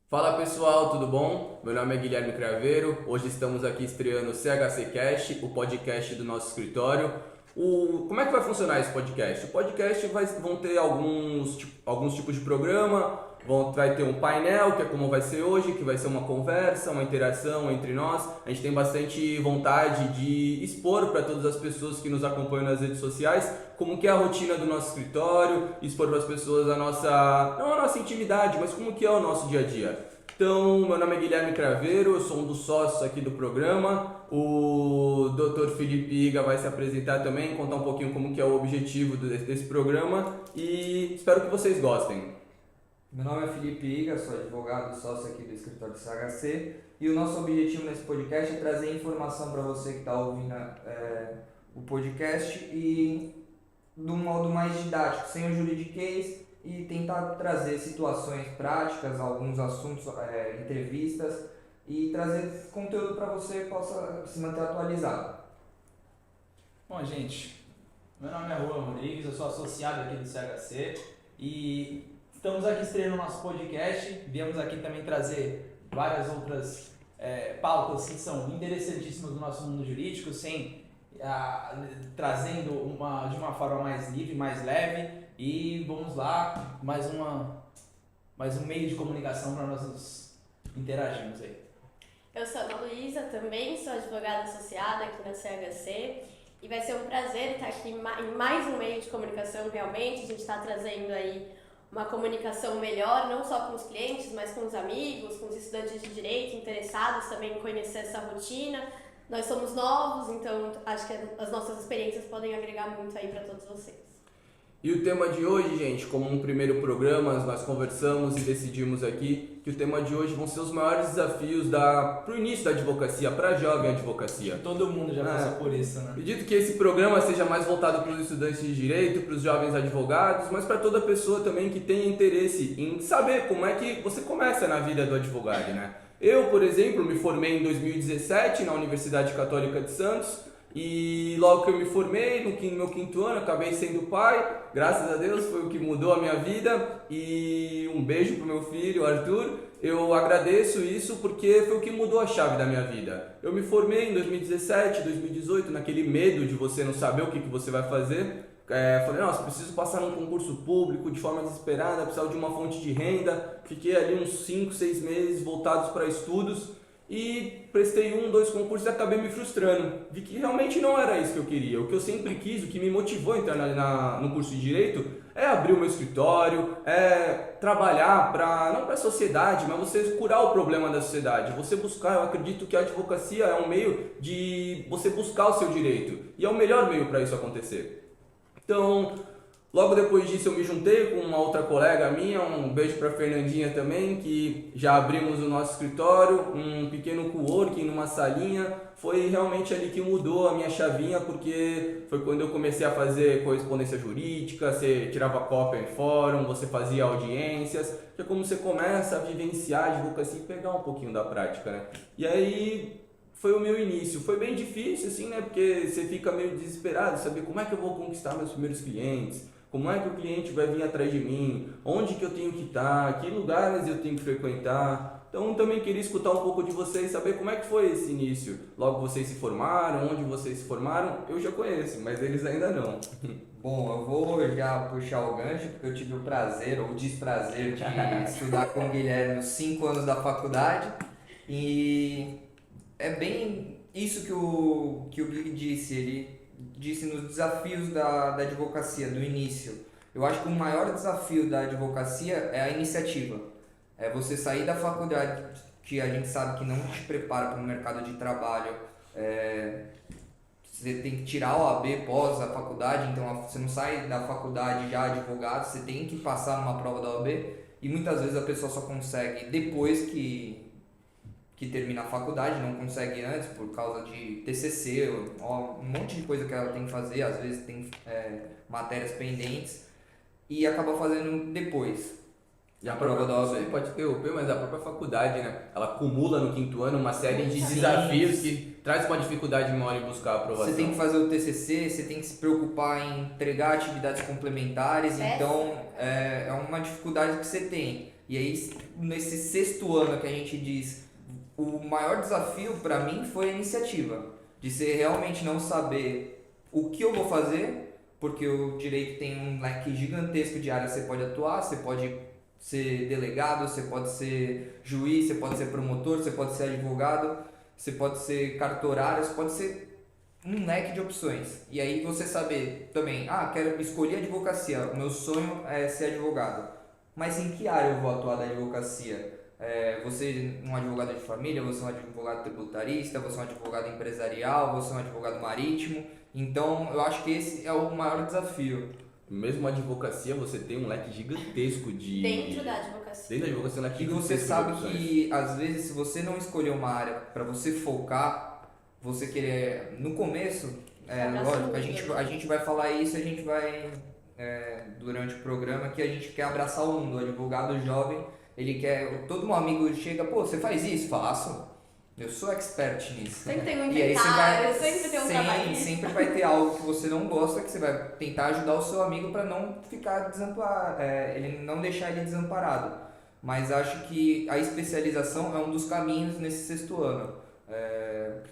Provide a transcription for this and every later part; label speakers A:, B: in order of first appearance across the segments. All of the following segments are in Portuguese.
A: Fala pessoal, tudo bom? Meu nome é Guilherme Craveiro. Hoje estamos aqui estreando o CHC Cast, o podcast do nosso escritório. Como é que vai funcionar esse podcast? O podcast vão ter alguns tipos de programa, vai ter um painel, que é como vai ser hoje, que vai ser uma conversa, uma interação entre nós. A gente tem bastante vontade de expor para todas as pessoas que nos acompanham nas redes sociais como que é a rotina do nosso escritório, expor para as pessoas não a nossa intimidade, mas como que é o nosso dia a dia. Então, meu nome é Guilherme Craveiro, eu sou um dos sócios aqui do programa. O Dr. Felipe Iga vai se apresentar também, contar um pouquinho como que é o objetivo desse programa e espero que vocês gostem.
B: Meu nome é Felipe Iga, sou advogado e sócio aqui do escritório do CHC e o nosso objetivo nesse podcast é trazer informação para você que está ouvindo o podcast e de um modo mais didático, sem o juridiquês e tentar trazer situações práticas, alguns assuntos, entrevistas e trazer conteúdo para você que possa se manter atualizado.
C: Bom, gente, meu nome é Juan Rodrigues, eu sou associado aqui do CHC e estamos aqui estreando o nosso podcast. Viemos aqui também trazer várias outras pautas que são interessantíssimas do nosso mundo jurídico, trazendo de uma forma mais livre, mais leve. E vamos lá, mais um meio de comunicação para nós nos interagirmos aí.
D: Eu sou a Ana Luísa, também sou advogada associada aqui na CHC e vai ser um prazer estar aqui em mais um meio de comunicação realmente. A gente está trazendo aí uma comunicação melhor, não só com os clientes, mas com os amigos, com os estudantes de direito interessados também em conhecer essa rotina. Nós somos novos, então acho que as nossas experiências podem agregar muito aí para todos vocês.
A: E o tema de hoje, gente, como um primeiro programa, nós conversamos e decidimos aqui que o tema de hoje vão ser os maiores desafios pro início da advocacia, para a jovem advocacia.
C: Todo mundo já passou por isso, né?
A: Acredito que esse programa seja mais voltado para os estudantes de direito, para os jovens advogados, mas para toda pessoa também que tenha interesse em saber como é que você começa na vida do advogado, né? Eu, por exemplo, me formei em 2017 na Universidade Católica de Santos. E logo que eu me formei, no meu quinto ano, acabei sendo pai, graças a Deus, foi o que mudou a minha vida. E um beijo pro meu filho, Arthur. Eu agradeço isso porque foi o que mudou a chave da minha vida. Eu me formei em 2017, 2018, naquele medo de você não saber o que você vai fazer. Falei, nossa, preciso passar num concurso público de forma desesperada, precisava de uma fonte de renda. Fiquei ali uns 5, 6 meses voltados para estudos. E prestei 2 concursos e acabei me frustrando. Vi que realmente não era isso que eu queria. O que eu sempre quis, o que me motivou a entrar no curso de Direito é abrir o meu escritório, é trabalhar não para a sociedade, mas você curar o problema da sociedade. Você buscar, eu acredito que a advocacia é um meio de você buscar o seu direito. E é o melhor meio para isso acontecer. Então, logo depois disso eu me juntei com uma outra colega minha, um beijo para Fernandinha também, que já abrimos o nosso escritório, um pequeno coworking numa salinha. Foi realmente ali que mudou a minha chavinha, porque foi quando eu comecei a fazer correspondência jurídica, você tirava cópia em fórum, você fazia audiências, que é como você começa a vivenciar a advocacia e pegar um pouquinho da prática, né? E aí foi o meu início. Foi bem difícil, assim, né? Porque você fica meio desesperado, saber como é que eu vou conquistar meus primeiros clientes. Como é que o cliente vai vir atrás de mim? Onde que eu tenho que estar? Que lugares eu tenho que frequentar? Então também queria escutar um pouco de vocês, saber como é que foi esse início. Logo vocês se formaram, onde vocês se formaram, eu já conheço, mas eles ainda não.
B: Bom, eu vou já puxar o gancho porque eu tive o prazer ou o desprazer de estudar com o Guilherme nos 5 anos da faculdade e é bem isso que o Gui disse, ele disse nos desafios da advocacia, do início. Eu acho que o maior desafio da advocacia é a iniciativa. É você sair da faculdade, que a gente sabe que não te prepara para o mercado de trabalho. Você tem que tirar a OAB pós a faculdade, então você não sai da faculdade já advogado, você tem que passar numa prova da OAB e muitas vezes a pessoa só consegue depois que termina a faculdade, não consegue antes por causa de TCC, um monte de coisa que ela tem que fazer, às vezes tem matérias pendentes e acaba fazendo depois.
A: E a prova da OAB pode interromper, mas a própria faculdade, né? Ela acumula no quinto ano uma série de desafios que traz uma dificuldade maior em buscar a aprovação.
B: Você tem que fazer o TCC, você tem que se preocupar em entregar atividades complementares, então é uma dificuldade que você tem. E aí, nesse sexto ano que a gente diz, o maior desafio para mim foi a iniciativa, de ser realmente não saber o que eu vou fazer, porque o direito tem um leque gigantesco de áreas que você pode atuar, você pode ser delegado, você pode ser juiz, você pode ser promotor, você pode ser advogado, você pode ser cartorário, você pode ser um leque de opções. E aí você saber também, quero escolher advocacia, o meu sonho é ser advogado. Mas em que área eu vou atuar da advocacia? Você é um advogado de família, você é um advogado tributarista, você é um advogado empresarial, você é um advogado marítimo. Então eu acho que esse é o maior desafio.
A: Mesmo a advocacia, você tem um leque gigantesco de...
D: Dentro da advocacia.
A: Dentro da advocacia, um leque
B: E
A: gigantesco
B: você
A: de
B: sabe
A: opções.
B: que às vezes se você não escolher uma área para você focar, você querer... No começo, lógico, a gente vai falar isso, a gente vai... durante o programa, que a gente quer abraçar o mundo. O advogado jovem, ele quer... Todo meu amigo chega, pô, você faz isso? Faço. Eu sou expert nisso.
D: Sempre tem um
B: E aí você vai,
D: inventário, sempre tem um trabalho.
B: sempre vai ter algo que você não gosta, que você vai tentar ajudar o seu amigo para não ficar desamparado, ele não deixar ele desamparado. Mas acho que a especialização é um dos caminhos nesse sexto ano.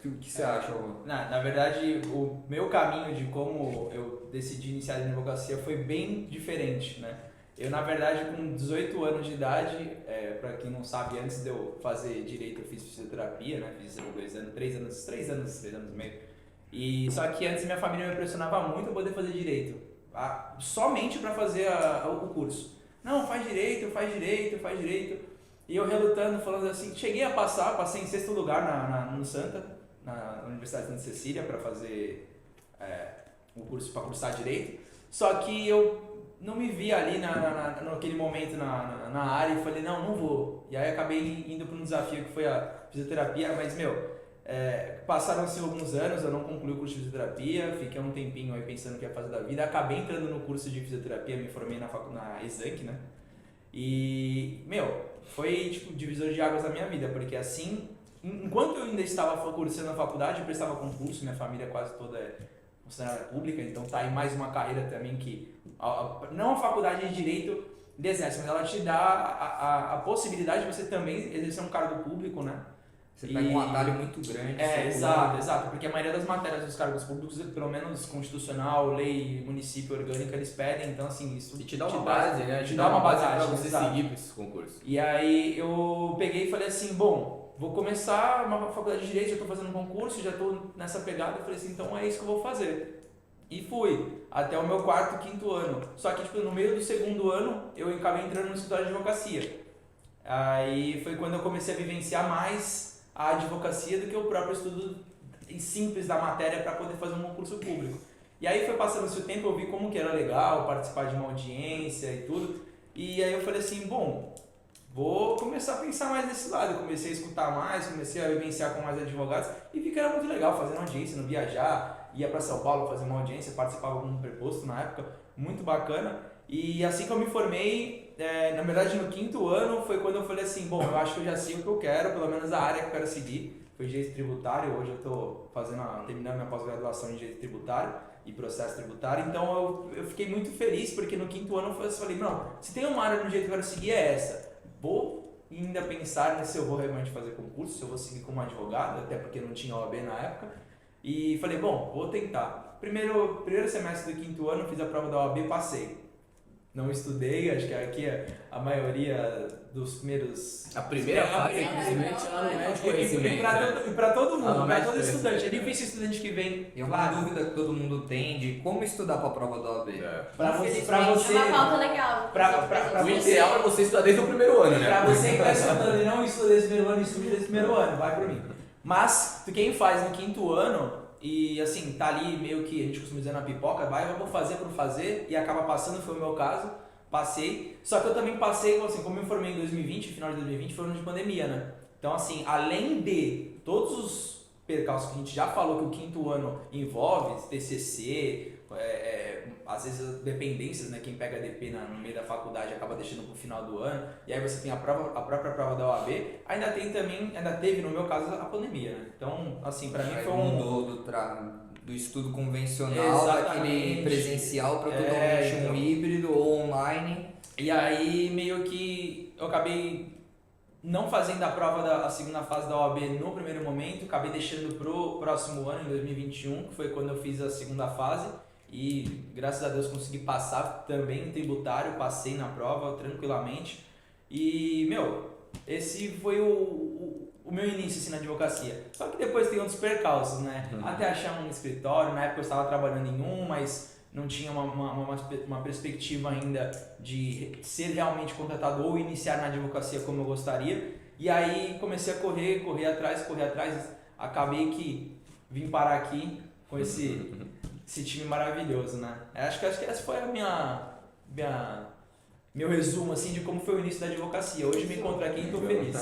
B: O que você acha, Rô?
C: Na verdade, o meu caminho de como eu decidi iniciar a advocacia foi bem diferente, né? Eu, na verdade, com 18 anos de idade, para quem não sabe, antes de eu fazer direito, eu fiz fisioterapia, né? Fiz 3 anos e meio. E só que antes minha família me pressionava muito a poder fazer direito, somente para fazer o curso. Não, faz direito. E eu relutando, falando assim, passei em sexto lugar no Santa, na Universidade de Santa Cecília, para fazer o curso, para cursar direito. Só que eu não me vi ali naquele momento na área e falei, não vou. E aí acabei indo para um desafio que foi a fisioterapia, mas passaram-se alguns anos, eu não concluí o curso de fisioterapia, fiquei um tempinho aí pensando o que ia fazer da vida, acabei entrando no curso de fisioterapia, me formei na Exanc, né? E, foi tipo divisor de águas da minha vida, porque assim, enquanto eu ainda estava cursando a faculdade, eu prestava concurso, minha família quase toda é funcionária pública, então tá aí mais uma carreira também que, não a faculdade de Direito exerce, mas ela te dá a possibilidade de você também exercer um cargo público, né?
B: Você pega um atalho muito grande.
C: Exato, porque a maioria das matérias dos cargos públicos, pelo menos constitucional, lei, município, orgânica, eles pedem, então assim, isso
A: E te dá uma base, né?
C: Te dá uma base
A: pra você
C: exato.
A: seguir pra esses concursos.
C: E aí eu peguei e falei assim, vou começar uma faculdade de Direito, já estou fazendo um concurso, já estou nessa pegada, eu falei assim, então é isso que eu vou fazer. E fui, até o meu quinto ano. Só que no meio do segundo ano, eu acabei entrando no escritório de advocacia. Aí foi quando eu comecei a vivenciar mais a advocacia do que o próprio estudo simples da matéria para poder fazer um concurso público. E aí foi passando-se o tempo, eu vi como que era legal participar de uma audiência e tudo. E aí eu falei assim, vou começar a pensar mais nesse lado. Eu comecei a escutar mais, comecei a vivenciar com mais advogados e vi que era muito legal fazer uma audiência, não viajar, ia para São Paulo fazer uma audiência, participava como preposto na época, muito bacana. E assim que eu me formei, na verdade no quinto ano foi quando eu falei assim, eu acho que eu já sei o que eu quero, pelo menos a área que eu quero seguir. Foi direito tributário, hoje eu estou terminando minha pós-graduação em direito tributário e processo tributário, então eu fiquei muito feliz porque no quinto ano eu falei, não, se tem uma área no direito que eu quero seguir é essa. Vou ainda pensar se eu vou realmente fazer concurso, se eu vou seguir como advogado, até porque não tinha OAB na época. E falei, vou tentar. Primeiro semestre do quinto ano, fiz a prova da OAB, passei. Não estudei, acho que aqui a maioria dos primeiros...
A: A primeira fase, infelizmente, ela não mede conhecimento.
C: E para todo mundo, para todo
A: mede
C: estudante. É difícil estudante que vem...
B: E uma dúvida que todo mundo tem de como estudar para a prova da OAB.
C: Para
D: É
C: você...
D: uma pauta legal.
A: O ideal é você estudar desde o primeiro ano, né?
C: Para você que está estudando e não estuda esse primeiro ano, estude esse primeiro ano, vai por mim. Mas quem faz no quinto ano e assim, tá ali meio que a gente costuma dizer na pipoca, eu vou fazer por fazer e acaba passando, foi o meu caso, passei. Só que eu também passei, assim, como eu me formei em 2020, final de 2020, foi ano de pandemia, né? Então assim, além de todos os percalços que a gente já falou que o quinto ano envolve, TCC, às vezes dependências, né? Quem pega DP no meio da faculdade acaba deixando pro final do ano, e aí você tem a própria prova da OAB, ainda teve no meu caso a pandemia, né? Então, assim, pra mim foi
B: mudou do estudo convencional, daquele presencial para totalmente um híbrido ou online.
C: E aí meio que eu acabei não fazendo a segunda fase da OAB no primeiro momento, acabei deixando pro próximo ano, em 2021, que foi quando eu fiz a segunda fase. E graças a Deus consegui passar também em tributário, passei na prova tranquilamente. E, esse foi o meu início assim, na advocacia. Só que depois tem outros percalços, né? Até achar um escritório, na época eu estava trabalhando em um, mas não tinha uma perspectiva ainda de ser realmente contratado ou iniciar na advocacia como eu gostaria. E aí comecei a correr atrás, acabei que vim parar aqui com esse time maravilhoso, né? Acho que essa foi a meu resumo assim de como foi o início da advocacia. Hoje me encontro aqui e estou feliz.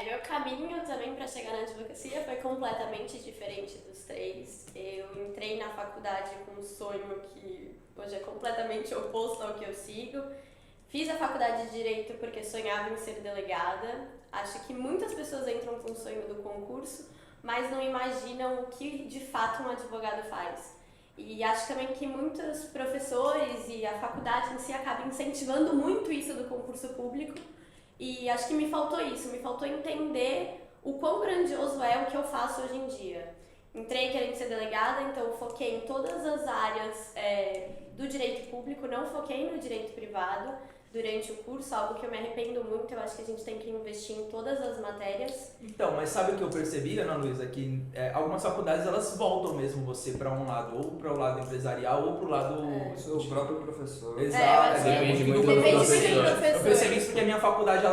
D: Meu caminho também para chegar na advocacia foi completamente diferente dos três. Eu entrei na faculdade com um sonho que hoje é completamente oposto ao que eu sigo. Fiz a faculdade de Direito porque sonhava em ser delegada. Acho que muitas pessoas entram com o sonho do concurso, mas não imaginam o que de fato um advogado faz. E acho também que muitos professores e a faculdade em si acabam incentivando muito isso do concurso público. E acho que me faltou isso, me faltou entender o quão grandioso é o que eu faço hoje em dia. Entrei querendo ser delegada, então foquei em todas as áreas do direito público, não foquei no direito privado durante o curso, algo que eu me arrependo muito. Eu acho que a gente tem que investir em todas as matérias.
C: Então, mas sabe o que eu percebi, Ana Luísa? Que algumas faculdades elas voltam mesmo você para um lado, ou para o lado empresarial, ou para o lado...
B: O próprio professor.
C: Exato,
A: depende muito do
D: Depende
A: professor.
D: muito do professor.
C: Eu percebi isso porque a minha faculdade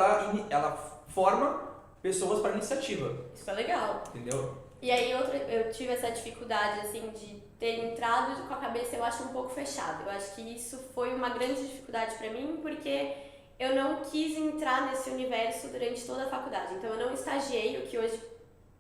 C: ela forma pessoas para iniciativa,
D: Isso é legal.
C: entendeu?
D: E aí eu tive essa dificuldade, assim, de ter entrado com a cabeça, eu acho, um pouco fechada. Eu acho que isso foi uma grande dificuldade pra mim, porque eu não quis entrar nesse universo durante toda a faculdade. Então eu não estagiei, o que hoje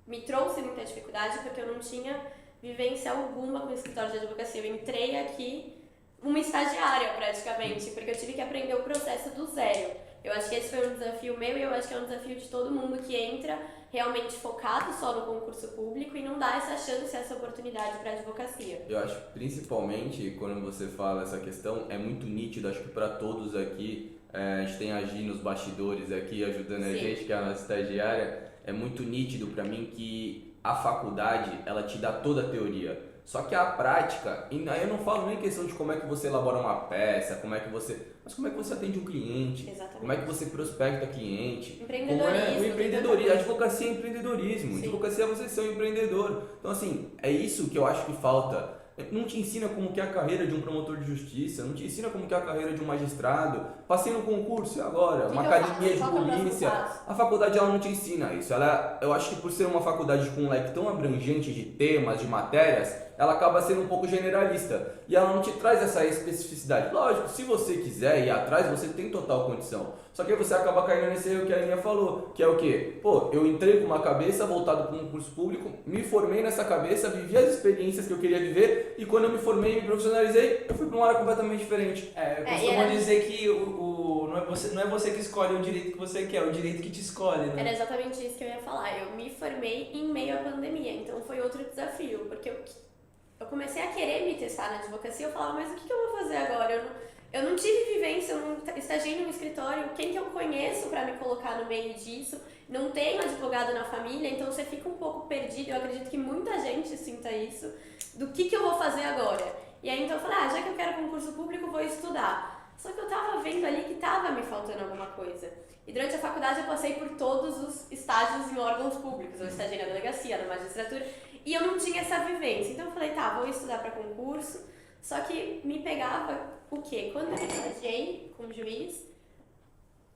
D: me trouxe muita dificuldade, porque eu não tinha vivência alguma com o escritório de advocacia. Eu entrei aqui uma estagiária, praticamente, porque eu tive que aprender o processo do zero. Eu acho que esse foi um desafio meu e eu acho que é um desafio de todo mundo que entra realmente focado só no concurso público e não dá essa chance, essa oportunidade para a advocacia.
A: Eu acho que principalmente quando você fala essa questão, é muito nítido, acho que para todos aqui, a gente tem a Gi nos bastidores aqui ajudando a gente, que é a nossa estagiária, é muito nítido para mim que a faculdade, ela te dá toda a teoria. Só que a prática, e aí eu não falo nem questão de como é que você elabora uma peça, mas como é que você atende um cliente,
D: Exatamente.
A: como é que você prospecta cliente, como é
D: Empreendedorismo.
A: o empreendedorismo, a
D: tem
A: advocacia é empreendedorismo,
D: Sim.
A: advocacia é você ser um empreendedor. Então assim, é isso que eu acho que falta. Não te ensina como que é a carreira de um promotor de justiça, não te ensina como que é a carreira de um magistrado. Passei no concurso e agora?
D: O que
A: Uma
D: que eu
A: academia
D: faço?
A: de
D: Qual que é o próximo
A: polícia.
D: passo?
A: A faculdade ela não te ensina isso. Eu acho que por ser uma faculdade com um leque tão abrangente de temas, de matérias, ela acaba sendo um pouco generalista. E ela não te traz essa especificidade. Lógico, se você quiser ir atrás, você tem total condição. Só que aí você acaba caindo nesse erro que a Aninha falou, que é o quê? Pô, eu entrei com uma cabeça voltada para um concurso público, me formei nessa cabeça, vivi as experiências que eu queria viver e quando eu me formei e me profissionalizei, eu fui para uma área completamente diferente.
C: Eu costumo dizer que não é você que escolhe o direito que você quer, é o direito que te escolhe, né?
D: Era exatamente isso que eu ia falar. Eu me formei em meio à pandemia, então foi outro desafio, porque eu comecei a querer me testar na advocacia. Eu falava, mas o que eu vou fazer agora? Eu não tive vivência, eu não estagiei num escritório, quem que eu conheço para me colocar no meio disso? Não tenho advogado na família, então você fica um pouco perdido. Eu acredito que muita gente sinta isso, do que eu vou fazer agora? E aí então eu falei, já que eu quero concurso público, vou estudar. Só que eu tava vendo ali que tava me faltando alguma coisa. E durante a faculdade eu passei por todos os estágios em órgãos públicos. Eu estagiei na delegacia, na magistratura, e eu não tinha essa vivência. Então eu falei, vou estudar para concurso. Só que me pegava o quê? Quando eu estagiei como juiz,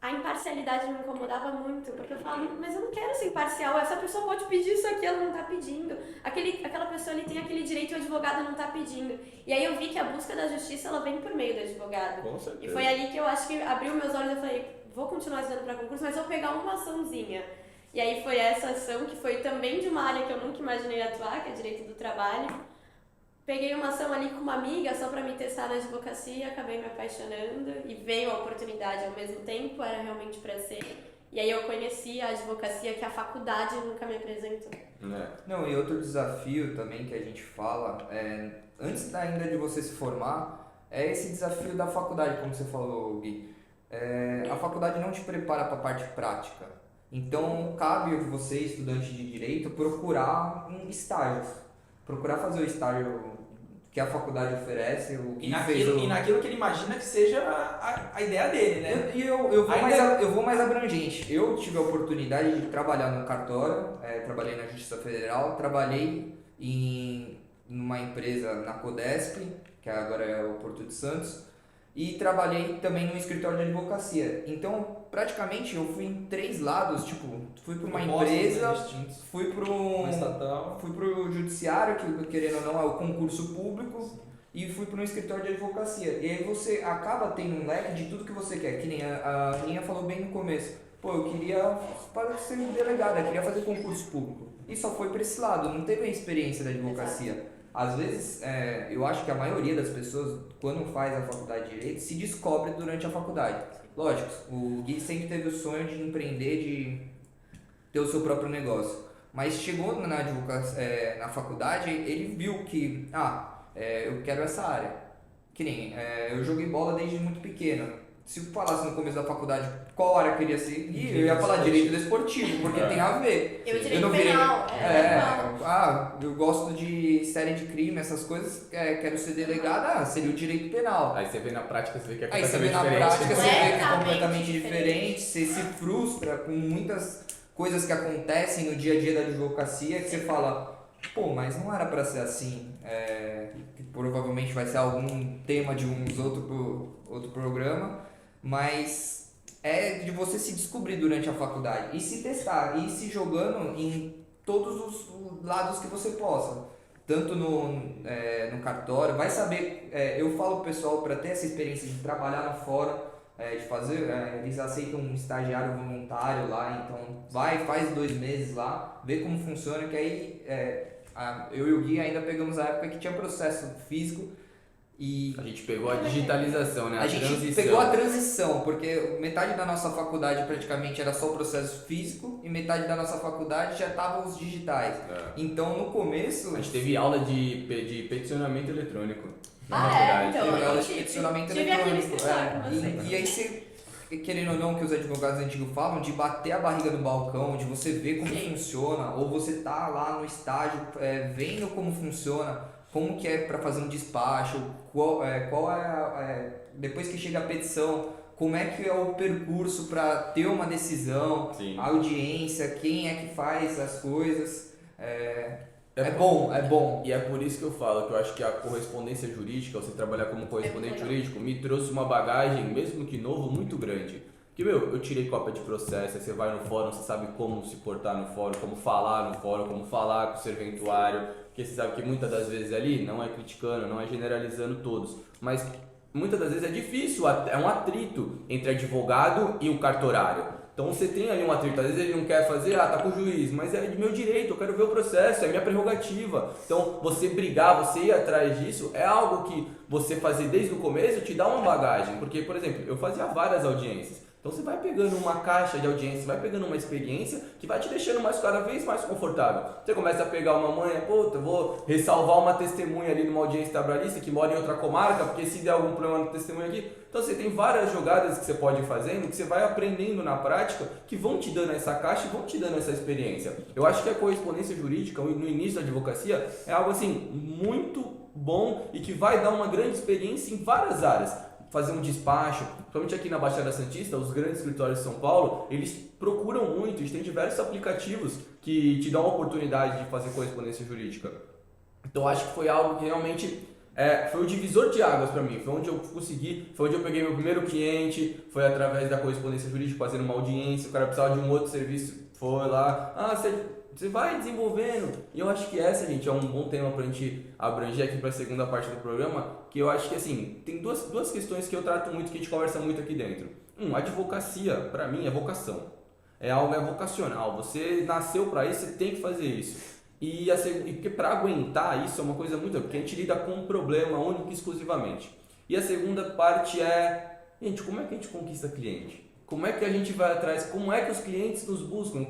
D: a imparcialidade me incomodava muito, porque eu falava, mas eu não quero ser imparcial, essa pessoa pode pedir isso aqui, ela não tá pedindo. Aquela pessoa ali tem aquele direito e o advogado não tá pedindo. E aí eu vi que a busca da justiça, ela vem por meio do advogado.
A: Com certeza.
D: E foi ali que eu acho que abriu meus olhos e eu falei, vou continuar estudando para concurso, mas vou pegar uma açãozinha. E aí foi essa ação, que foi também de uma área que eu nunca imaginei atuar, que é direito do trabalho. Peguei uma ação ali com uma amiga só pra me testar na advocacia, acabei me apaixonando e veio a oportunidade ao mesmo tempo, era realmente pra ser. E aí eu conheci a advocacia que a faculdade nunca me apresentou.
B: Não, e outro desafio também que a gente fala, antes ainda de você se formar, é esse desafio da faculdade, como você falou, Gui. A faculdade não te prepara para a parte prática. Então, cabe você, estudante de direito, procurar um estágio. Procurar fazer o estágio que a faculdade oferece.
C: E naquilo que ele imagina que seja a ideia dele, né?
B: Eu vou mais abrangente. Eu tive a oportunidade de trabalhar no cartório, trabalhei na Justiça Federal, trabalhei numa empresa na Codesp, que agora é o Porto de Santos, e trabalhei também num escritório de advocacia. Então, praticamente, eu fui em 3 lados, tipo, fui para uma empresa, fui pro judiciário, que querendo ou não é o concurso público, e fui para um escritório de advocacia. E aí você acaba tendo um leque de tudo que você quer, que nem a Aninha falou bem no começo. Pô, eu queria ser delegada, eu queria fazer concurso público. E só foi para esse lado, não teve a experiência da advocacia. Exato. Às vezes, eu acho que a maioria das pessoas, quando faz a faculdade de Direito, se descobre durante a faculdade. Lógico, o Gui sempre teve o sonho de empreender, de ter o seu próprio negócio. Mas chegou na faculdade, ele viu que, eu quero essa área. Que nem, eu joguei bola desde muito pequeno. Se eu falasse no começo da faculdade qual área eu queria seguir, eu ia falar direito desportivo, porque tem a ver.
D: Eu não penal.
B: Eu gosto de série de crime, essas coisas, quero ser delegada, seria o direito penal.
A: Aí você vê na prática, você vê que é
B: completamente diferente. Aí você vê na prática, você vê que é completamente diferente, você se frustra com muitas coisas que acontecem no dia a dia da advocacia, que você fala, pô, mas não era pra ser assim, que provavelmente vai ser algum tema de outro programa, mas é de você se descobrir durante a faculdade e se testar, e se jogando em todos os lados que você possa, tanto no cartório, vai saber, eu falo pro pessoal para ter essa experiência de trabalhar no fórum, de fazer, eles aceitam um estagiário voluntário lá, então faz 2 meses lá, vê como funciona, que aí eu e o Gui ainda pegamos a época que tinha processo físico. E
A: a gente pegou a digitalização, né?
B: A gente pegou a transição, porque metade da nossa faculdade praticamente era só o processo físico e metade da nossa faculdade já estavam os digitais. Então, no começo...
A: A gente teve aula de peticionamento eletrônico.
D: Então,
B: teve aula de peticionamento eletrônico. E aí você, querendo ou não, que os advogados antigos falam, de bater a barriga no balcão, de você ver como funciona, ou você tá lá no estágio vendo como funciona, como que é para fazer um despacho, depois que chega a petição, como é que é o percurso para ter uma decisão, Sim. A audiência, quem é que faz as coisas. É bom.
A: E é por isso que eu falo que eu acho que a correspondência jurídica, você trabalhar como correspondente jurídico, me trouxe uma bagagem, mesmo que novo, muito grande. Porque, eu tirei cópia de processo, aí você vai no fórum, você sabe como se portar no fórum, como falar no fórum, como falar com o serventuário, porque você sabe que muitas das vezes ali, não é criticando, não é generalizando todos, mas muitas das vezes é difícil, é um atrito entre advogado e o cartorário. Então você tem ali um atrito, às vezes ele não quer fazer, tá com o juiz, mas é de meu direito, eu quero ver o processo, é minha prerrogativa. Então você brigar, você ir atrás disso, é algo que você fazer desde o começo te dá uma bagagem. Porque, por exemplo, eu fazia várias audiências. Então você vai pegando uma caixa de audiência, vai pegando uma experiência que vai te deixando cada vez mais confortável. Você começa a pegar uma manha, eu vou ressalvar uma testemunha ali numa audiência trabalhista que mora em outra comarca, porque se der algum problema no testemunho aqui. Então você tem várias jogadas que você pode ir fazendo, que você vai aprendendo na prática, que vão te dando essa caixa e vão te dando essa experiência. Eu acho que a correspondência jurídica, no início da advocacia, é algo assim, muito bom e que vai dar uma grande experiência em várias áreas. Fazer um despacho, principalmente aqui na Baixada Santista, os grandes escritórios de São Paulo, eles procuram muito, eles têm diversos aplicativos que te dão a oportunidade de fazer correspondência jurídica. Então acho que foi algo que realmente foi o divisor de águas para mim, foi onde eu consegui, foi onde eu peguei meu primeiro cliente, foi através da correspondência jurídica, fazendo uma audiência, o cara precisava de um outro serviço, foi lá, você vai desenvolvendo. E eu acho que essa, gente, é um bom tema pra gente abranger aqui pra segunda parte do programa, que eu acho que, assim, tem duas questões que eu trato muito, que a gente conversa muito aqui dentro. Advocacia, pra mim, é vocação. É algo vocacional. Você nasceu pra isso, você tem que fazer isso. E porque pra aguentar isso é uma coisa muito... Porque a gente lida com um problema único e exclusivamente. E a segunda parte gente, como é que a gente conquista cliente? Como é que a gente vai atrás? Como é que os clientes nos buscam?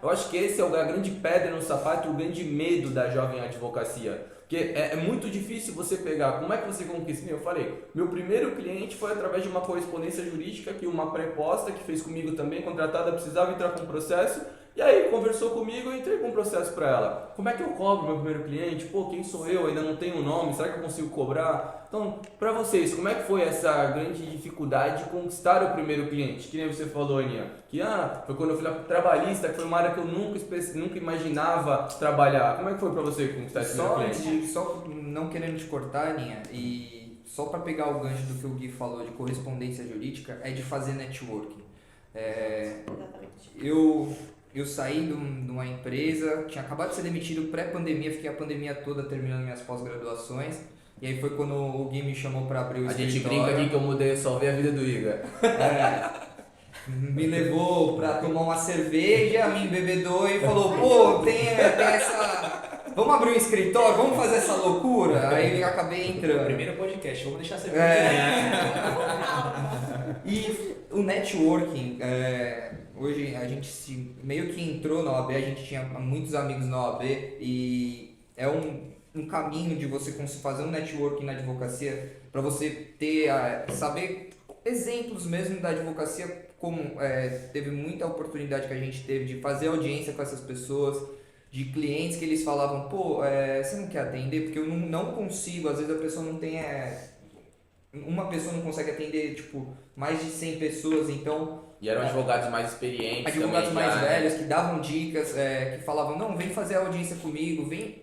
A: Eu acho que esse é a grande pedra no sapato e o grande medo da jovem advocacia. Porque é muito difícil você pegar, como é que você conquista? Eu falei, meu primeiro cliente foi através de uma correspondência jurídica que uma preposta que fez comigo também, contratada, precisava entrar com um processo. E aí, conversou comigo e entrei com um processo para ela. Como é que eu cobro meu primeiro cliente? Pô, quem sou eu? Ainda não tenho nome, será que eu consigo cobrar? Então, para vocês, como é que foi essa grande dificuldade de conquistar o primeiro cliente? Que nem você falou, Aninha, que foi quando eu fui lá pro trabalhista, que foi uma área que eu nunca imaginava trabalhar. Como é que foi para você conquistar esse primeiro cliente?
B: Só não querendo te cortar, Aninha, e só para pegar o gancho do que o Gui falou de correspondência jurídica, é de fazer networking.
D: Exatamente.
B: Eu saí de uma empresa, tinha acabado de ser demitido pré-pandemia, fiquei a pandemia toda terminando minhas pós-graduações. E aí foi quando o Gui me chamou para abrir o escritório.
A: A gente brinca aqui que eu mudei, salvei a vida do Iga.
B: Me levou para tomar uma cerveja, me embebedou e falou, pô, tem essa... Vamos abrir um escritório, vamos fazer essa loucura? Aí eu acabei entrando.
C: Primeiro podcast, vamos deixar a cerveja.
B: E o networking, hoje a gente meio que entrou na OAB, a gente tinha muitos amigos na OAB e é um caminho de você fazer um networking na advocacia para você ter, saber exemplos mesmo da advocacia, como teve muita oportunidade que a gente teve de fazer audiência com essas pessoas, de clientes que eles falavam, pô, você não quer atender? Porque eu não consigo, às vezes a pessoa não tem... uma pessoa não consegue atender, tipo, mais de 100 pessoas, então...
A: E eram advogados mais experientes
B: advogados
A: também,
B: mais velhos, que davam dicas, que falavam, não, vem fazer a audiência comigo, vem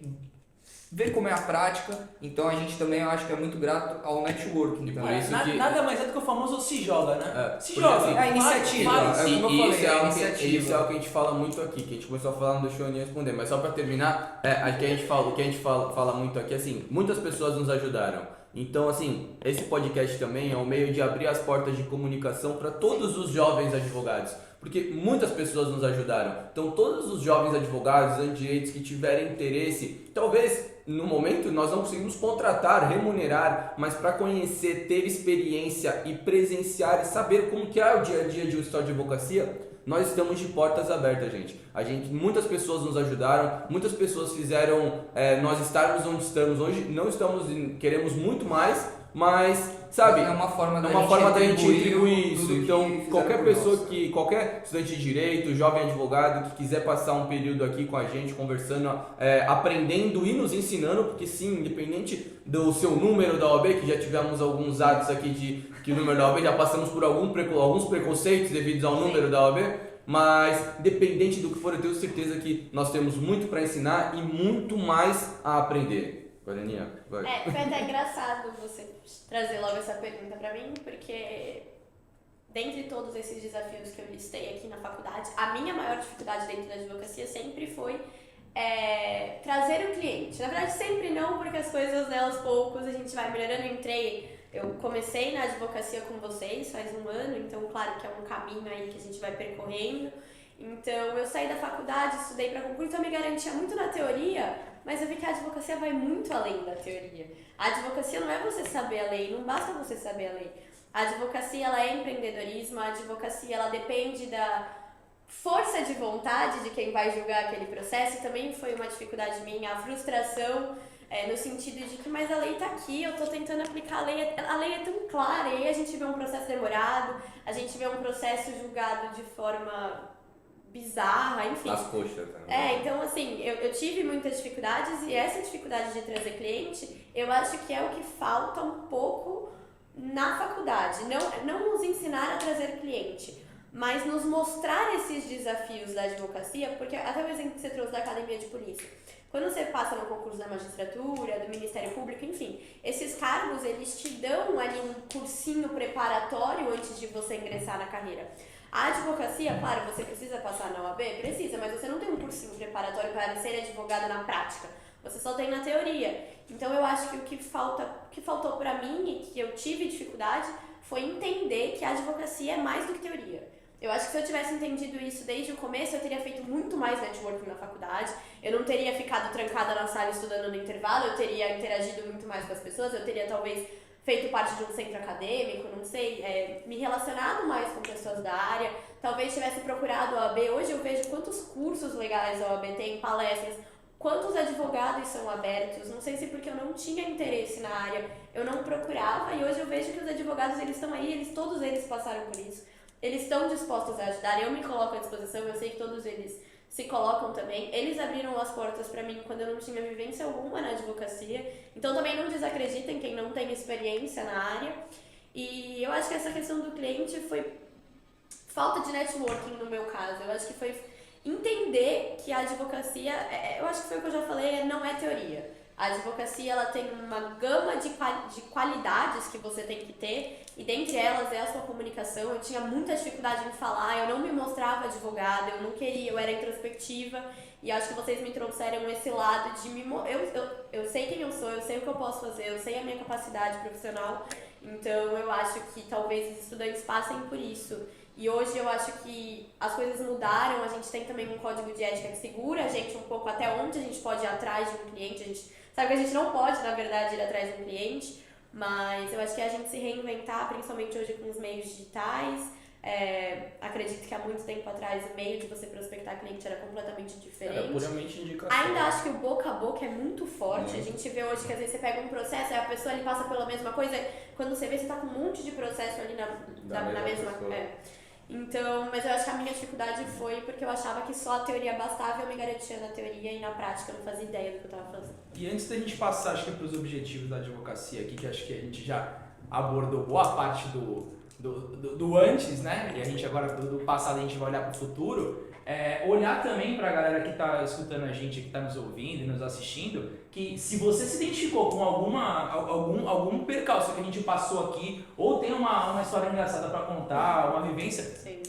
B: ver como é a prática. Então a gente também, eu acho que é muito grato ao networking.
A: Por isso que...
C: Nada mais é do que o famoso se joga, né? Se
A: porque,
C: joga.
A: assim,
B: a iniciativa.
A: Como eu falei,
B: iniciativa.
A: isso é algo que a gente fala muito aqui, que a gente começou a falar, não deixou eu nem responder, mas só para terminar, o que a gente fala muito aqui, assim, muitas pessoas nos ajudaram. Então, assim, esse podcast também é um meio de abrir as portas de comunicação para todos os jovens advogados, porque muitas pessoas nos ajudaram. Então, todos os jovens advogados, direitos que tiverem interesse, talvez no momento nós não conseguimos contratar, remunerar, mas para conhecer, ter experiência e presenciar e saber como que é o dia a dia de um escritório de advocacia, nós estamos de portas abertas, gente. Muitas pessoas nos ajudaram, muitas pessoas fizeram nós estarmos onde estamos hoje. Não estamos, queremos muito mais, mas, sabe,
B: é uma forma da
A: gente retribuir isso. Então, qualquer qualquer estudante de direito, jovem advogado que quiser passar um período aqui com a gente, conversando, aprendendo e nos ensinando, porque sim, independente do seu número da OAB, que já tivemos alguns atos aqui de que o número da OAB, já passamos por alguns preconceitos devido ao número da OAB, mas dependente do que for, eu tenho certeza que nós temos muito para ensinar e muito mais a aprender. Guaraninha, vai.
D: Foi até engraçado você trazer logo essa pergunta pra mim, porque dentre todos esses desafios que eu listei aqui na faculdade, a minha maior dificuldade dentro da advocacia sempre foi trazer o cliente. Na verdade, sempre não, porque as coisas, aos poucos, a gente vai melhorando. Eu comecei na advocacia com vocês faz um ano, então claro que é um caminho aí que a gente vai percorrendo. Então eu saí da faculdade, estudei para concurso, então eu me garantia muito na teoria, mas eu vi que a advocacia vai muito além da teoria. A advocacia não é você saber a lei, não basta você saber a lei. A advocacia, ela é empreendedorismo, a advocacia, ela depende da força de vontade de quem vai julgar aquele processo, e também foi uma dificuldade minha, a frustração, no sentido de que, mas a lei tá aqui, eu tô tentando aplicar a lei é tão clara, e aí a gente vê um processo demorado, a gente vê um processo julgado de forma bizarra, enfim.
A: Nas coxas também.
D: Então assim, eu tive muitas dificuldades, e essa dificuldade de trazer cliente, eu acho que é o que falta um pouco na faculdade, não nos ensinar a trazer cliente, mas nos mostrar esses desafios da advocacia, porque até o exemplo que você trouxe da academia de polícia, quando você passa no concurso da magistratura, do Ministério Público, enfim, esses cargos, eles te dão ali um cursinho preparatório antes de você ingressar na carreira. A advocacia, claro, você precisa passar na OAB? Precisa, mas você não tem um cursinho preparatório para ser advogada na prática. Você só tem na teoria. Então eu acho que o que faltou para mim e que eu tive dificuldade foi entender que a advocacia é mais do que teoria. Eu acho que se eu tivesse entendido isso desde o começo, eu teria feito muito mais networking na faculdade, eu não teria ficado trancada na sala estudando no intervalo, eu teria interagido muito mais com as pessoas, eu teria talvez feito parte de um centro acadêmico, não sei, me relacionado mais com pessoas da área, talvez tivesse procurado a OAB. Hoje eu vejo quantos cursos legais a OAB tem, palestras, quantos advogados são abertos, não sei se porque eu não tinha interesse na área, eu não procurava, e hoje eu vejo que os advogados, eles estão aí, todos eles passaram por isso, eles estão dispostos a ajudar, eu me coloco à disposição, eu sei que todos eles se colocam também, eles abriram as portas para mim quando eu não tinha vivência alguma na advocacia, então também não desacreditem quem não tem experiência na área, e eu acho que essa questão do cliente foi falta de networking no meu caso, eu acho que foi entender que a advocacia, eu acho que foi o que eu já falei, não é teoria. A advocacia, ela tem uma gama de qualidades que você tem que ter, e dentre elas é a sua comunicação. Eu tinha muita dificuldade em falar, eu não me mostrava advogada, eu não queria, eu era introspectiva, e acho que vocês me trouxeram esse lado de eu sei quem eu sou, eu sei o que eu posso fazer, eu sei a minha capacidade profissional, então eu acho que talvez os estudantes passem por isso. E hoje eu acho que as coisas mudaram, a gente tem também um código de ética que segura a gente um pouco até onde a gente pode ir atrás de um cliente. A gente sabe que a gente não pode, na verdade, ir atrás de um cliente, mas eu acho que a gente se reinventar, principalmente hoje com os meios digitais. Acredito que há muito tempo atrás o meio de você prospectar cliente era completamente diferente.
A: Era puramente indicação.
D: Ainda acho que o boca a boca é muito forte. A gente vê hoje que às vezes você pega um processo e a pessoa ele passa pela mesma coisa, quando você vê você tá com um monte de processo ali na mesma Então, mas eu acho que a minha dificuldade foi porque eu achava que só a teoria bastava e eu me garantia na teoria e na prática eu não fazia ideia do que eu estava fazendo.
C: E antes da gente passar, acho que para os objetivos da advocacia aqui, que acho que a gente já abordou boa parte do antes, né? E a gente agora, do passado, a gente vai olhar para o futuro. Olhar também para a galera que está escutando a gente, que está nos ouvindo e nos assistindo, que se você se identificou com algum percalço que a gente passou aqui, ou tem uma história engraçada para contar, uma vivência,
D: Sim.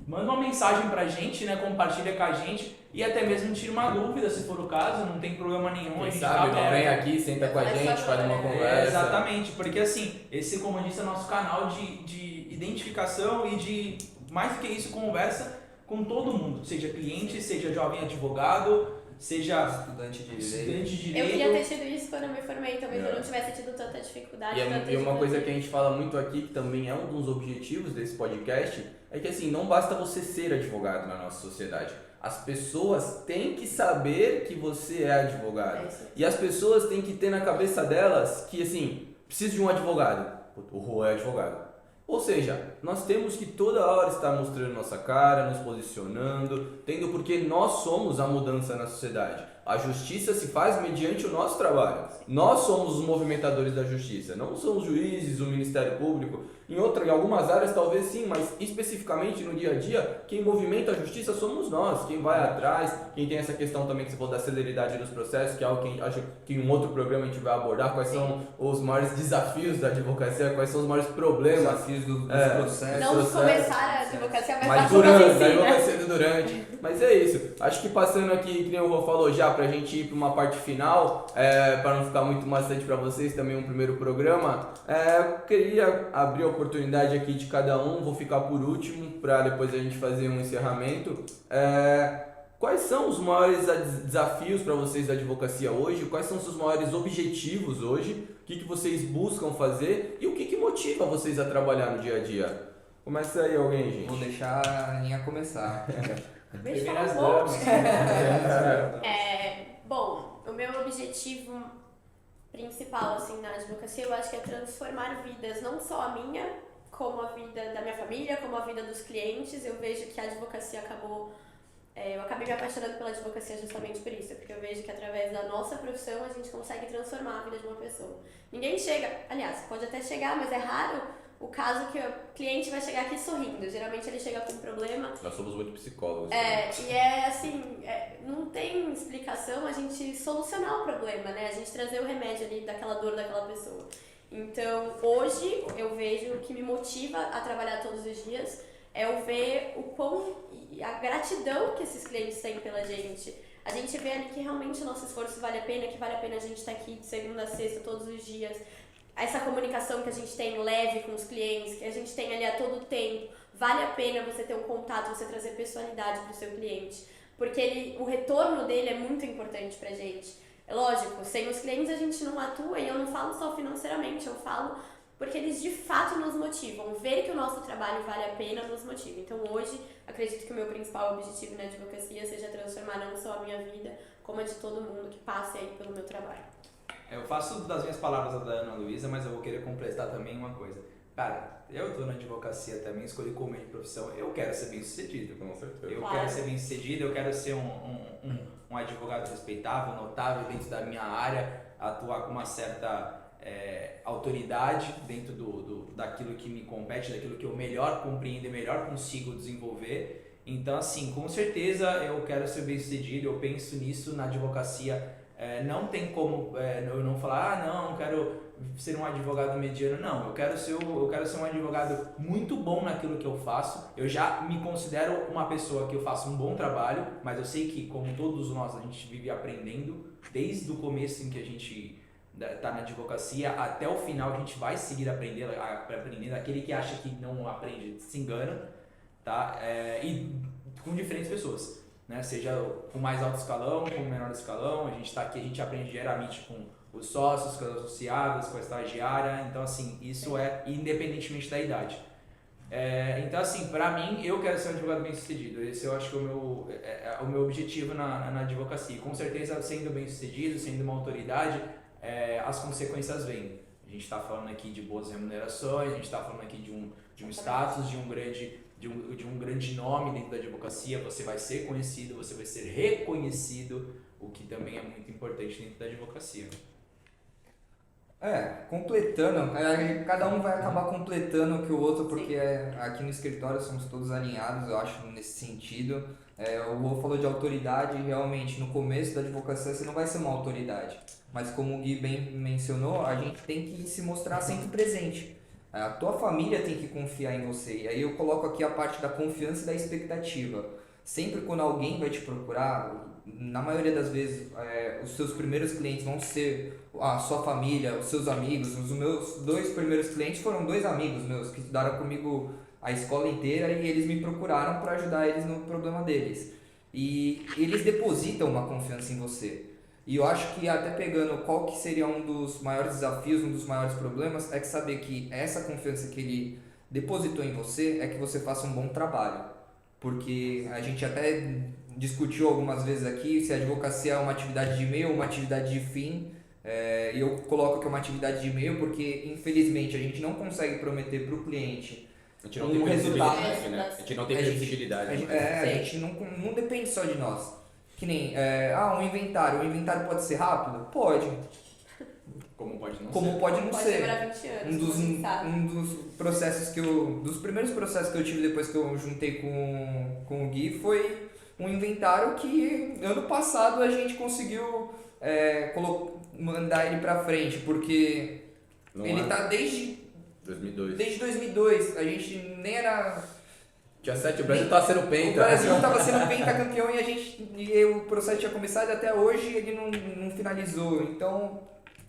C: manda uma mensagem pra gente, né? Compartilha com a gente e até mesmo tira uma dúvida, se for o caso, não tem problema nenhum.
A: Quem
C: a gente
A: sabe,
C: tá
A: vem aqui, senta com a gente, faz uma conversa.
C: Exatamente, porque assim, esse, como eu disse, é o nosso canal de identificação e de, mais do que isso, conversa com todo mundo, seja cliente, seja jovem advogado, seja
B: Estudante de
C: direito.
D: Eu queria ter tido isso quando eu me formei, talvez eu não tivesse tido tanta dificuldade.
A: E uma coisa que a gente fala muito aqui, que também é um dos objetivos desse podcast, é que assim, não basta você ser advogado na nossa sociedade. As pessoas têm que saber que você é advogado. E as pessoas têm que ter na cabeça delas que assim, preciso de um advogado. O Juan é advogado. Ou seja, nós temos que toda hora estar mostrando nossa cara, nos posicionando, tendo porque nós somos a mudança na sociedade. A justiça se faz mediante o nosso trabalho. Nós somos os movimentadores da justiça, não são os juízes, o Ministério Público. Em algumas áreas talvez sim, mas especificamente no dia a dia, quem movimenta a justiça somos nós, quem vai atrás, quem tem essa questão também que você falou da celeridade dos processos, que é algo que acho que em um outro programa a gente vai abordar, quais são os maiores desafios da advocacia, quais são os maiores problemas.
B: Desafios dos processos.
D: Não começar a advocacia,
A: mas durante, a advocacia do durante. Mas é isso. Acho que passando aqui, que nem o Rô falou já, pra gente ir pra uma parte final, para não ficar muito maçante pra vocês, também um primeiro programa, eu queria abrir a oportunidade aqui de cada um, vou ficar por último, pra depois a gente fazer um encerramento. Quais são os maiores desafios para vocês da advocacia hoje? Quais são os seus maiores objetivos hoje? O que vocês buscam fazer? E o que motiva vocês a trabalhar no dia a dia? Começa aí alguém, gente.
B: Vou deixar a Aninha começar.
D: Deixa eu
C: Primeiras
D: falar um
C: damas.
D: monte. Bom, o meu objetivo principal assim, na advocacia, eu acho que é transformar vidas, não só a minha, como a vida da minha família, como a vida dos clientes. Eu vejo que a advocacia eu acabei me apaixonando pela advocacia justamente por isso, porque eu vejo que através da nossa profissão a gente consegue transformar a vida de uma pessoa. Ninguém chega, aliás, pode até chegar, mas é raro o caso que o cliente vai chegar aqui sorrindo. Geralmente ele chega com um problema.
A: Nós somos muito psicólogos.
D: E assim, não tem explicação a gente solucionar o problema, né? A gente trazer o remédio ali daquela dor daquela pessoa. Então, hoje eu vejo o que me motiva a trabalhar todos os dias é eu ver a gratidão que esses clientes têm pela gente. A gente vê ali que realmente o nosso esforço vale a pena, que vale a pena a gente estar aqui de segunda a sexta todos os dias. Essa comunicação que a gente tem leve com os clientes, que a gente tem ali a todo tempo, vale a pena você ter um contato, você trazer personalidade para o seu cliente, porque o retorno dele é muito importante pra gente. É lógico, sem os clientes a gente não atua, e eu não falo só financeiramente, eu falo porque eles de fato nos motivam. Ver que o nosso trabalho vale a pena nos motiva. Então hoje, acredito que o meu principal objetivo na advocacia seja transformar não só a minha vida, como a de todo mundo que passe aí pelo meu trabalho.
C: Eu faço das minhas palavras da Ana Luísa, mas eu vou querer completar também uma coisa. Cara, eu tô na advocacia também, escolhi como meio de profissão, eu quero ser bem sucedido.
A: Com certeza.
C: Eu
D: Claro.
C: quero ser bem sucedido, eu quero ser um advogado respeitável, notável dentro da minha área, atuar com uma certa autoridade dentro daquilo que me compete, daquilo que eu melhor compreendo e melhor consigo desenvolver. Então, assim, com certeza eu quero ser bem sucedido, eu penso nisso na advocacia. Não tem como eu não falar, não, quero ser um advogado mediano. Não, eu quero ser um advogado muito bom naquilo que eu faço. Eu já me considero uma pessoa que eu faço um bom trabalho, mas eu sei que, como todos nós, a gente vive aprendendo desde o começo em que a gente está na advocacia até o final. A gente vai seguir aprendendo. Aquele que acha que não aprende se engana, tá? E com diferentes pessoas, né? Seja com mais alto escalão, com menor escalão. A gente está aqui, a gente aprende diariamente com os sócios, com as associadas, com a estagiária. Então, assim, isso é independentemente da idade. Então, assim, pra mim, eu quero ser um advogado bem sucedido. Esse eu acho que é o meu objetivo na advocacia. Com certeza, sendo bem sucedido, sendo uma autoridade, as consequências vêm. A gente está falando aqui de boas remunerações, a gente está falando aqui de um status, de um grande nome dentro da advocacia. Você vai ser conhecido, você vai ser reconhecido, o que também é muito importante dentro da advocacia.
B: Completando, cada um vai acabar completando o que o outro, porque aqui no escritório somos todos alinhados, eu acho, nesse sentido. O Rô falou de autoridade, e realmente no começo da advocacia você não vai ser uma autoridade, mas como o Gui bem mencionou, a gente tem que se mostrar sempre presente. A tua família tem que confiar em você, e aí eu coloco aqui a parte da confiança e da expectativa. Sempre quando alguém vai te procurar, na maioria das vezes, os seus primeiros clientes vão ser a sua família, os seus amigos. Os meus 2 primeiros clientes foram 2 amigos meus que estudaram comigo a escola inteira e eles me procuraram para ajudar eles no problema deles. E eles depositam uma confiança em você. E eu acho que até pegando qual que seria um dos maiores desafios, um dos maiores problemas, é que saber que essa confiança que ele depositou em você é que você faça um bom trabalho. Porque a gente até discutiu algumas vezes aqui se a advocacia é uma atividade de meio ou uma atividade de fim. E eu coloco que é uma atividade de meio porque, infelizmente, a gente não consegue prometer para o cliente
A: A gente não tem previsibilidade, né? A gente não tem previsibilidade.
B: A gente não depende só de nós. Que nem, um inventário. O inventário pode ser rápido? Pode.
A: Como pode não
B: Como
A: ser.
B: pode não
D: Pode
B: ser.
D: demorar 20 anos,
B: Um dos processos dos primeiros processos que eu tive depois que eu juntei com o Gui foi um inventário que ano passado a gente conseguiu mandar ele pra frente, porque
A: Não
B: ele
A: é?
B: tá desde
A: 2002.
B: 2002, a gente nem era...
A: Dia 7, o Brasil tá sendo
B: O
A: penta.
B: Brasil estava sendo pentacampeão e o processo tinha começado e até hoje ele não finalizou, então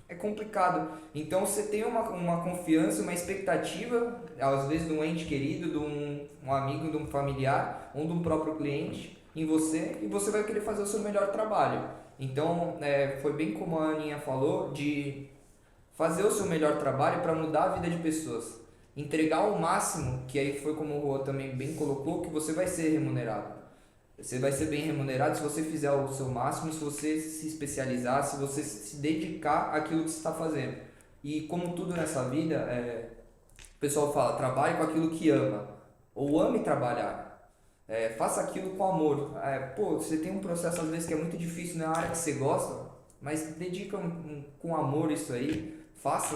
B: é complicado. Então você tem uma confiança, uma expectativa, às vezes de um ente querido, de um amigo, de um familiar ou de um próprio cliente em você, e você vai querer fazer o seu melhor trabalho. Então foi bem como a Aninha falou, de fazer o seu melhor trabalho para mudar a vida de pessoas. Entregar o máximo, que aí foi como o Rô também bem colocou, que você vai ser remunerado. Você vai ser bem remunerado se você fizer o seu máximo, se você se especializar, se você se dedicar àquilo que você está fazendo. E como tudo nessa vida, o pessoal fala, trabalhe com aquilo que ama, ou ame trabalhar. Faça aquilo com amor. Você tem um processo às vezes que é muito difícil na área que você gosta, mas dedica com amor isso aí. Faça,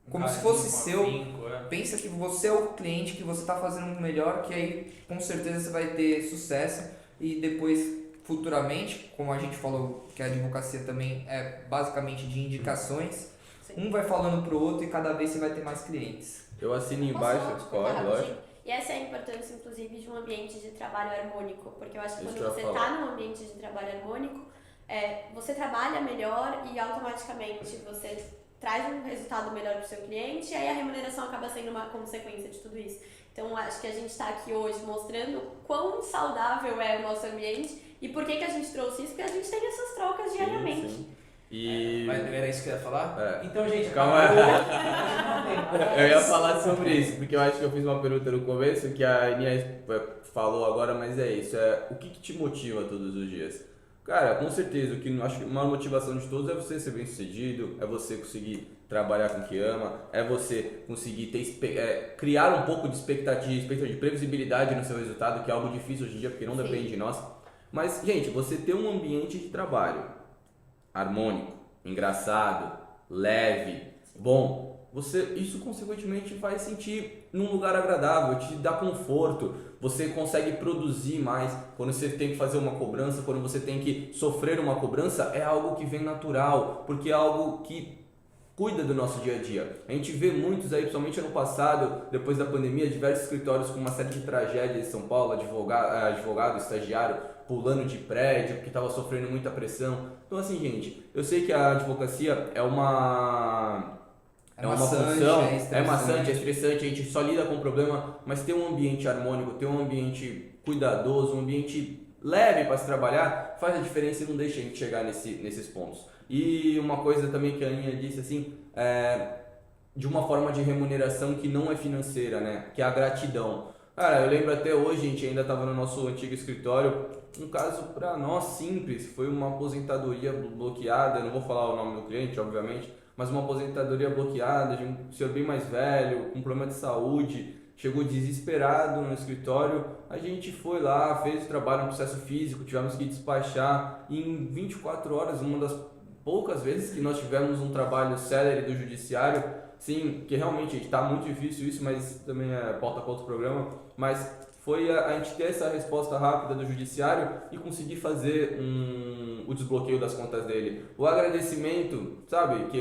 B: como se fosse seu. Pensa que você é o cliente, que você está fazendo o melhor, que aí com certeza você vai ter sucesso e depois, futuramente, como a gente falou que a advocacia também é basicamente de indicações, um vai falando pro outro e cada vez você vai ter mais clientes.
A: Eu assino embaixo, pode, lógico.
D: E essa é a importância, inclusive, de um ambiente de trabalho harmônico, porque eu acho que
A: Isso
D: quando
A: que eu
D: você
A: ia
D: está num ambiente de trabalho harmônico, você trabalha melhor e automaticamente você traz um resultado melhor para o seu cliente e aí a remuneração acaba sendo uma consequência de tudo isso. Então, acho que a gente está aqui hoje mostrando quão saudável é o nosso ambiente e por que a gente trouxe isso, porque a gente tem essas trocas diariamente.
A: Sim. E
C: Mas era isso que eu ia falar?
A: É.
C: Então, gente,
A: Calma
C: acabou.
A: aí.
C: Não tem mais.
A: eu ia falar sobre isso, porque eu acho que eu fiz uma pergunta no começo que a Aninha falou agora, mas é isso, o que te motiva todos os dias? Cara, com certeza, o que eu acho que uma motivação de todos é você ser bem sucedido, é você conseguir trabalhar com o que ama, é você conseguir criar um pouco de expectativa, de previsibilidade no seu resultado, que é algo difícil hoje em dia porque não
D: Sim.
A: depende de nós. Mas, gente, você ter um ambiente de trabalho harmônico, engraçado, leve, bom, isso consequentemente vai sentir num lugar agradável, te dá conforto, você consegue produzir mais. Quando você tem que fazer uma cobrança, quando você tem que sofrer uma cobrança, é algo que vem natural, porque é algo que cuida do nosso dia a dia. A gente vê muitos aí, principalmente ano passado, depois da pandemia, diversos escritórios com uma série de tragédias em São Paulo, advogado, estagiário, pulando de prédio, porque estava sofrendo muita pressão. Então assim, gente, eu sei que a advocacia é uma função, é maçante, é estressante, a gente só lida com o problema, mas ter um ambiente harmônico, ter um ambiente cuidadoso, um ambiente leve para se trabalhar, faz a diferença e não deixa a gente chegar nesses pontos. E uma coisa também que a Aninha disse assim, de uma forma de remuneração que não é financeira, né? Que é a gratidão. Cara, eu lembro até hoje, a gente ainda estava no nosso antigo escritório, um caso para nós simples, foi uma aposentadoria bloqueada, eu não vou falar o nome do cliente, obviamente, mas uma aposentadoria bloqueada de um senhor bem mais velho, com problema de saúde, chegou desesperado no escritório, a gente foi lá, fez o trabalho no processo físico, tivemos que despachar, e em 24 horas, uma das poucas vezes que nós tivemos um trabalho célere do judiciário, sim, que realmente está muito difícil isso, mas também é pauta para outro programa, mas foi a gente ter essa resposta rápida do judiciário e conseguir fazer o desbloqueio das contas dele. O agradecimento, sabe, que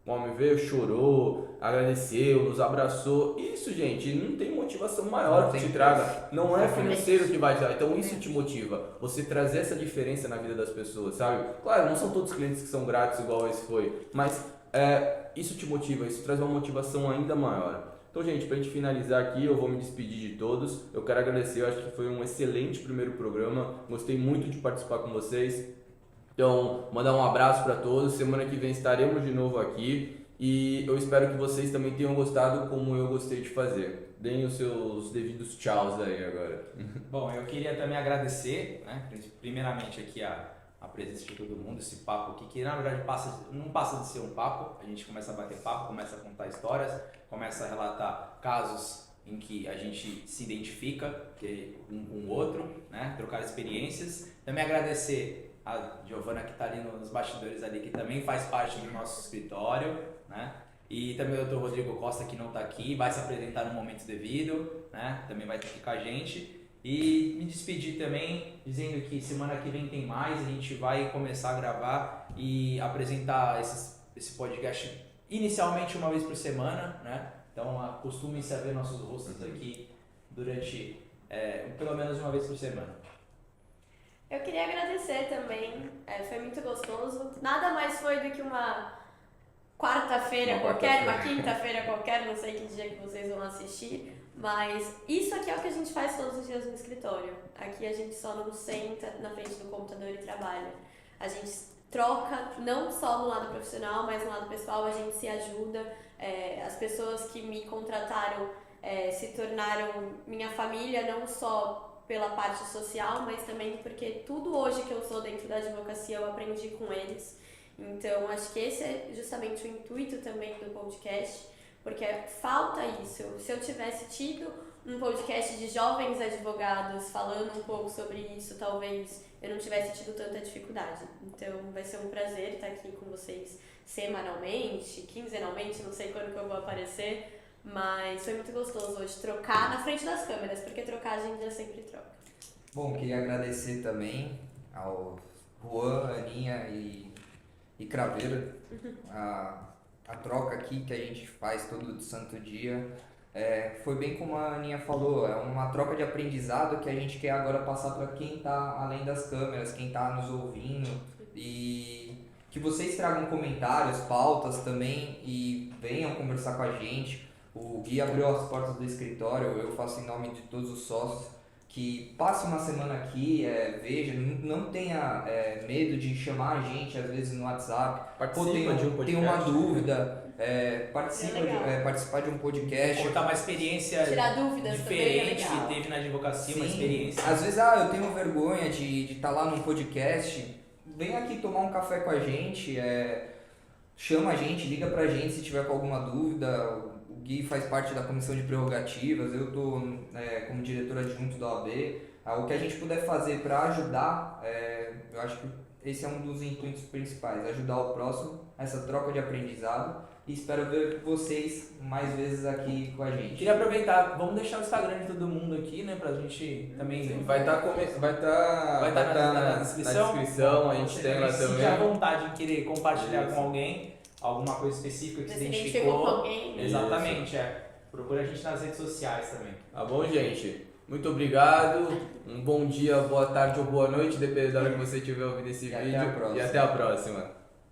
A: o homem veio, chorou, agradeceu, nos abraçou. Isso, gente, não tem motivação maior que te traga. Não é financeiro que vai te dar. Então isso te motiva. Você trazer essa diferença na vida das pessoas, sabe? Claro, não são todos os clientes que são gratos igual esse foi, mas isso te motiva, isso traz uma motivação ainda maior. Então, gente, pra gente finalizar aqui, eu vou me despedir de todos. Eu quero agradecer, eu acho que foi um excelente primeiro programa. Gostei muito de participar com vocês. Então, mandar um abraço para todos. Semana que vem estaremos de novo aqui. E eu espero que vocês também tenham gostado como eu gostei de fazer. Deem os seus devidos tchauz aí agora.
C: Bom, eu queria também agradecer, né, primeiramente aqui a presença de todo mundo, esse papo aqui, que na verdade não passa de ser um papo. A gente começa a bater papo, começa a contar histórias, começa a relatar casos em que a gente se identifica um com o outro, né, trocar experiências. Também agradecer a Giovana que está ali nos bastidores ali, que também faz parte do nosso escritório, né? E também o Dr. Rodrigo Costa, que não está aqui, vai se apresentar no momento devido, né? Também vai estar aqui com a gente. E me despedir também, dizendo que semana que vem tem mais, a gente vai começar a gravar e apresentar esse podcast inicialmente uma vez por semana, né? Então acostumem-se a ver nossos rostos aqui durante pelo menos uma vez por semana.
D: Eu queria agradecer também, foi muito gostoso. Nada mais foi do que uma quarta-feira qualquer, uma quinta-feira qualquer, não sei que dia que vocês vão assistir, mas isso aqui é o que a gente faz todos os dias no escritório. Aqui a gente só não senta na frente do computador e trabalha. A gente troca, não só no lado profissional, mas no lado pessoal, a gente se ajuda. As pessoas que me contrataram se tornaram minha família, não só pela parte social, mas também porque tudo hoje que eu sou dentro da advocacia eu aprendi com eles. Então acho que esse é justamente o intuito também do podcast, porque falta isso. Se eu tivesse tido um podcast de jovens advogados falando um pouco sobre isso, talvez eu não tivesse tido tanta dificuldade. Então vai ser um prazer estar aqui com vocês semanalmente, quinzenalmente, não sei quando que eu vou aparecer, mas foi muito gostoso hoje trocar na frente das câmeras, porque trocar a gente já sempre troca.
B: Bom, queria agradecer também ao Juan, Aninha e Craveira, a troca aqui que a gente faz todo santo dia. Foi bem como a Aninha falou, é uma troca de aprendizado que a gente quer agora passar para quem está além das câmeras, quem está nos ouvindo, e que vocês tragam comentários, pautas também e venham conversar com a gente. O Gui abriu as portas do escritório, eu faço em nome de todos os sócios, que passe uma semana aqui, veja, não tenha medo de chamar a gente às vezes no WhatsApp.
C: Participa
B: Pô,
C: de um podcast.
B: tem uma dúvida, participar de um podcast.
C: Contar uma experiência
D: Tirar dúvidas também é
C: diferente
D: legal.
C: que teve na advocacia, uma
B: Sim.
C: experiência.
B: Às vezes, eu tenho vergonha de estar lá num podcast. Vem aqui tomar um café com a gente, chama a gente, liga pra gente se tiver com alguma dúvida. O Gui faz parte da comissão de prerrogativas, eu estou como diretor adjunto da OAB. O que a gente puder fazer para ajudar, eu acho que esse é um dos intuitos principais, ajudar o próximo, essa troca de aprendizado. E espero ver vocês mais vezes aqui com a gente.
C: Queria aproveitar, vamos deixar o Instagram de todo mundo aqui, né, pra gente também...
A: Vai estar na descrição, a gente tem lá
C: Sinta
A: também.
C: à vontade de querer compartilhar
A: Isso.
C: com alguém alguma coisa específica que se
D: Você identificou
C: identificou.
D: com alguém?
C: Exatamente, Procura a gente nas redes sociais também.
A: Tá bom, gente? Muito obrigado. Um bom dia, boa tarde ou boa noite, dependendo da hora que você estiver ouvindo esse
B: E até
A: vídeo.
B: a próxima.
A: E até a próxima.